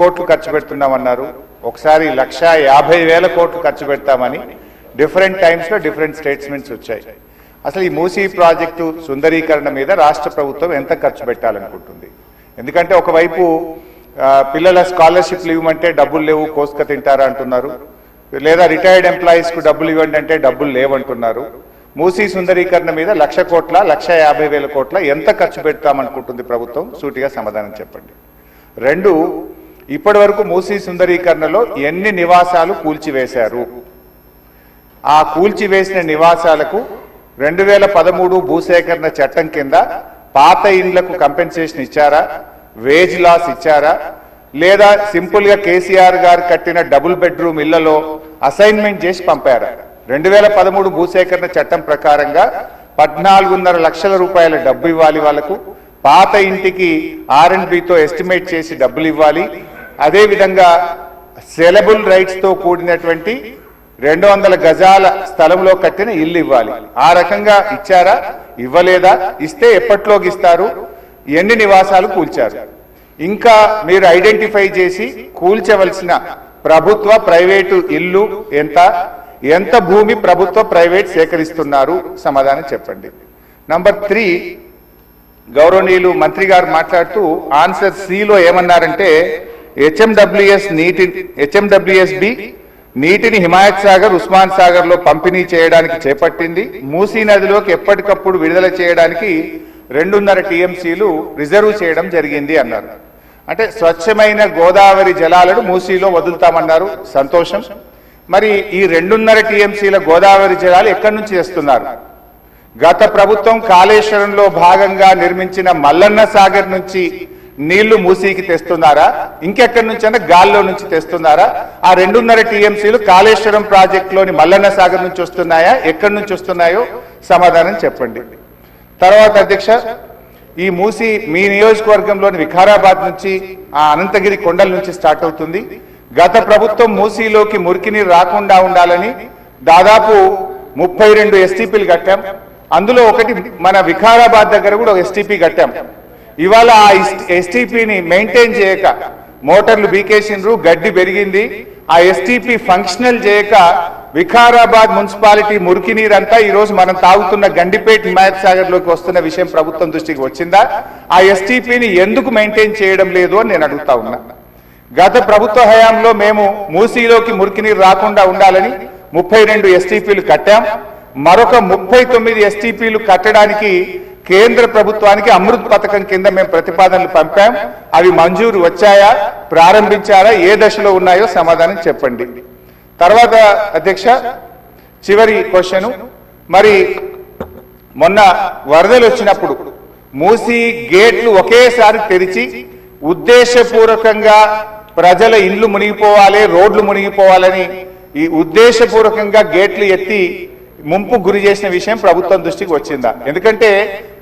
కోట్లు ఖర్చు పెడుతున్నామన్నారు, ఒకసారి 1,50,000 కోట్లు ఖర్చు పెడతామని డిఫరెంట్ టైమ్స్లో డిఫరెంట్ స్టేట్మెంట్స్ వచ్చాయి. అసలు ఈ మూసీ ప్రాజెక్టు సుందరీకరణ మీద రాష్ట్ర ప్రభుత్వం ఎంత ఖర్చు పెట్టాలనుకుంటుంది? ఎందుకంటే ఒకవైపు పిల్లల స్కాలర్షిప్లు ఇవ్వమంటే డబ్బులు లేవు, కోసుక తింటారా అంటున్నారు, లేదా రిటైర్డ్ ఎంప్లాయీస్కు డబ్బులు ఇవ్వండి అంటే డబ్బులు లేవంటున్నారు. మూసీ సుందరీకరణ మీద 1,00,000 కోట్ల 1,50,000 కోట్ల ఎంత ఖర్చు పెడతామనుకుంటుంది ప్రభుత్వం? సూటిగా సమాధానం చెప్పండి. 2, ఇప్పటి వరకు మూసీ సుందరీకరణలో ఎన్ని నివాసాలు కూల్చివేశారు? ఆ కూల్చివేసిన నివాసాలకు 2013 భూసేకరణ చట్టం కింద పాత ఇండ్లకు కంపెన్సేషన్ ఇచ్చారా, వేజ్ లాస్ ఇచ్చారా, లేదా సింపుల్ గా కేసీఆర్ గారు కట్టిన డబుల్ బెడ్రూమ్ ఇళ్లలో అసైన్మెంట్ చేసి పంపారా? 2013 భూసేకరణ చట్టం ప్రకారంగా 14.5 లక్షల రూపాయల డబ్బు ఇవ్వాలి వాళ్ళకు, పాత ఇంటికి R&Bతో ఎస్టిమేట్ చేసి డబ్బులు ఇవ్వాలి, అదేవిధంగా సెలబుల్ రైట్స్ తో కూడినటువంటి 200 గజాల స్థలంలో కట్టిన ఇల్లు ఇవ్వాలి. ఆ రకంగా ఇచ్చారా, ఇవ్వలేదా, ఇస్తే ఎప్పట్లోకి ఇస్తారు, ఎన్ని నివాసాలు కూల్చారు? ఇంకా మీరు ఐడెంటిఫై చేసి కూల్చవలసిన ప్రభుత్వ ప్రైవేటు ఇల్లు ఎంత భూమి ప్రభుత్వ ప్రైవేట్ సేకరిస్తున్నారు? సమాధానం చెప్పండి. నంబర్ 3, గౌరవనీయులు మంత్రి గారు మాట్లాడుతూ ఆన్సర్ సిలో ఏమన్నారంటే హెచ్ఎండబ్ల్యూఎస్బి నీటిని హిమాయత్ సాగర్, ఉస్మాన్ సాగర్ లో పంపిణీ చేయడానికి చేపట్టింది. మూసీ నదిలోకి ఎప్పటికప్పుడు విడుదల చేయడానికి 2.5 టీఎంసీలు రిజర్వ్ చేయడం జరిగింది అన్నారు. అంటే స్వచ్ఛమైన గోదావరి జలాలను మూసీలో వదులుతామన్నారు, సంతోషం. మరి ఈ 2.5 టీఎంసీల గోదావరి జలాలు ఎక్కడి నుంచి తెస్తున్నారు? గత ప్రభుత్వం కాళేశ్వరంలో భాగంగా నిర్మించిన మల్లన్న సాగర్ నుంచి నీళ్లు మూసీకి తెస్తున్నారా, ఇంకెక్కడి నుంచి అంటే గాల్లో నుంచి తెస్తున్నారా? ఆ 2.5 టీఎంసీలు కాళేశ్వరం ప్రాజెక్టులోని మల్లన్న సాగర్ నుంచి వస్తున్నాయా, ఎక్కడి నుంచి వస్తున్నాయో సమాధానం చెప్పండి. తర్వాత అధ్యక్ష, ఈ మూసీ మీ నియోజకవర్గంలోని వికారాబాద్ నుంచి ఆ అనంతగిరి కొండల నుంచి స్టార్ట్ అవుతుంది. గత ప్రభుత్వం మూసీలోకి మురికి నీరు రాకుండా ఉండాలని దాదాపు 32 ఎస్టీపీలు కట్టాం. అందులో ఒకటి మన వికారాబాద్ దగ్గర కూడా ఒక ఎస్టీపీ కట్టాం. ఇవాళ ఆ ఎస్టీపీని మెయింటైన్ చేయక మోటార్లు బీకేసిండ్రు, గడ్డి పెరిగింది. ఆ ఎస్టీపీ ఫంక్షనల్ చేయక వికారాబాద్ మున్సిపాలిటీ మురికి నీరంతా ఈ రోజు మనం తాగుతున్న గండిపేట హిమాయత్ సాగర్ లోకి వస్తున్న విషయం ప్రభుత్వం దృష్టికి వచ్చిందా? ఆ ఎస్టీపీని ఎందుకు మెయింటైన్ చేయడం లేదు అని నేను అడుగుతా ఉన్నా. గత ప్రభుత్వ హయాంలో మేము మూసీలోకి మురికి నీరు రాకుండా ఉండాలని 32 ఎస్టీపీలు కట్టాం. మరొక 39 ఎస్టీపీలు కట్టడానికి కేంద్ర ప్రభుత్వానికి అమృత్ పథకం కింద మేము ప్రతిపాదనలు పంపాం. అవి మంజూరు వచ్చాయా, ప్రారంభించారా, ఏ దశలో ఉన్నాయో సమాధానం చెప్పండి. తర్వాత అధ్యక్ష, చివరి క్వశ్చన్, మరి మొన్న వరదలు వచ్చినప్పుడు మూసీ గేట్లు ఒకేసారి తెరిచి ఉద్దేశపూర్వకంగా ప్రజల ఇండ్లు మునిగిపోవాలి, రోడ్లు మునిగిపోవాలని ఈ ఉద్దేశపూర్వకంగా గేట్లు ఎత్తి ముంపు గురి చేసిన విషయం ప్రభుత్వం దృష్టికి వచ్చిందా? ఎందుకంటే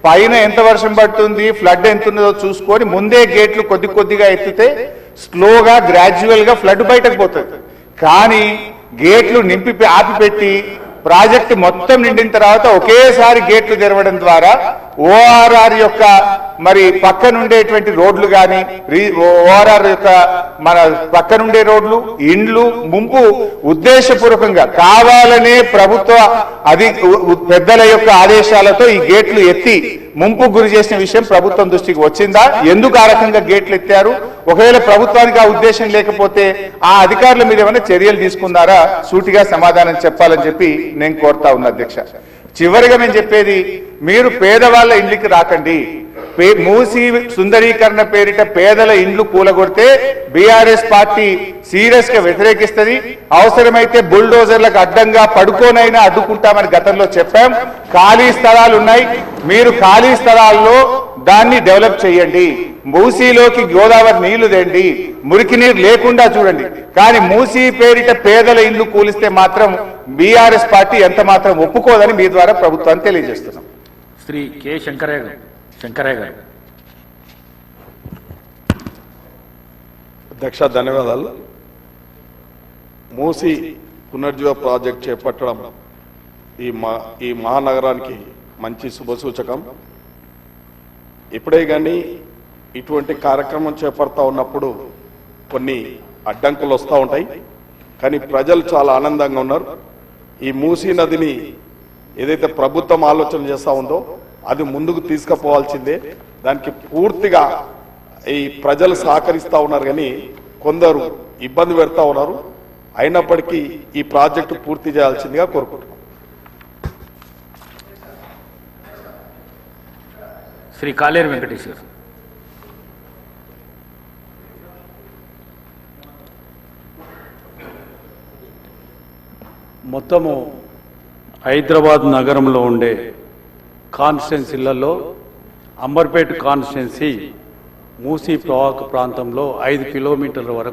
పైన ఎంత వర్షం పడుతుంది, ఫ్లడ్ ఎంత ఉన్నదో చూసుకొని ముందే గేట్లు కొద్దిగా ఎత్తితే స్లోగా గ్రాడ్యువల్ గా ఫ్లడ్ బయటకు పోతుంది. కానీ గేట్లు నింపి ఆపిపెట్టి ప్రాజెక్టు మొత్తం నిండిన తర్వాత ఒకేసారి గేట్లు తెరవడం ద్వారా ఓఆర్ఆర్ యొక్క మరి పక్కనుండేటువంటి రోడ్లు కానీ, ఓఆర్ఆర్ యొక్క మన పక్కనుండే రోడ్లు, ఇండ్లు ముంపు ఉద్దేశపూర్వకంగా కావాలనే ప్రభుత్వ పెద్దల యొక్క ఆదేశాలతో ఈ గేట్లు ఎత్తి ముంపు గురి చేసిన విషయం ప్రభుత్వం దృష్టికి వచ్చిందా? ఎందుకు ఆ రకంగా గేట్లు ఎత్తారు? ఒకవేళ ప్రభుత్వానికి ఆ ఉద్దేశం లేకపోతే ఆ అధికారుల మీద ఏమైనా చర్యలు తీసుకున్నారా? సూటిగా సమాధానం చెప్పాలని చెప్పి నేను కోరుతా ఉన్నా అధ్యక్ష. చివరిగా నేను చెప్పేది, మీరు పేదవాళ్ళ ఇండ్లకి రాకండి. మూసీ సుందరీకరణ పేరిట పేదల ఇండ్లు కూలగొడితే బీఆర్ఎస్ పార్టీ సీరియస్ గా వ్యతిరేకిస్తుంది. అవసరమైతే బుల్డోజర్లకు అడ్డంగా పడుకోనైనా అడ్డుకుంటామని గతంలో చెప్పాం. ఖాళీ స్థలాలు ఉన్నాయి, మీరు ఖాళీ స్థలాల్లో దాన్ని డెవలప్ చేయండి. మూసీలోకి గోదావరి నీళ్లు తెండి, మురికి నీరు లేకుండా చూడండి. కానీ మూసీ పేరిట పేదల ఇండ్లు కూలిస్తే మాత్రం బీఆర్ఎస్ పార్టీ ఎంత మాత్రం ఒప్పుకోదని మీ ద్వారా ప్రభుత్వాన్ని తెలియజేస్తున్నాం. శ్రీ కె శంకరయ్య గారు. అధ్యక్ష ధన్యవాదాలు. మూసీ పునర్జీవ ప్రాజెక్ట్ చేపట్టడం ఈ మహానగరానికి మంచి శుభసూచకం. ఇప్పుడే కానీ ఇటువంటి కార్యక్రమం చేపడతా ఉన్నప్పుడు కొన్ని అడ్డంకులు వస్తూ ఉంటాయి, కానీ ప్రజలు చాలా ఆనందంగా ఉన్నారు. ఈ మూసీ నదిని ఏదైతే ప్రభుత్వం ఆలోచన చేస్తూ ఉందో అది ముందుకు తీసుకుపోవాల్సిందే. దానికి పూర్తిగా ఈ ప్రజలు సహకరిస్తూ ఉన్నారు, కానీ కొందరు ఇబ్బంది పెడతా ఉన్నారు. అయినప్పటికీ ఈ ప్రాజెక్టు పూర్తి చేయాల్సిందిగా కోరుకుంటున్నాం. శ్రీ కాలేరు వెంకటేశ్వర్. మొత్తము హైదరాబాద్ నగరంలో ఉండే కాన్స్టిట్యున్సీలలో అంబర్పేట కాన్స్టిట్యున్సీ మూసీ ప్రవాహక ప్రాంతంలో 5 కిలోమీటర్ల వరకు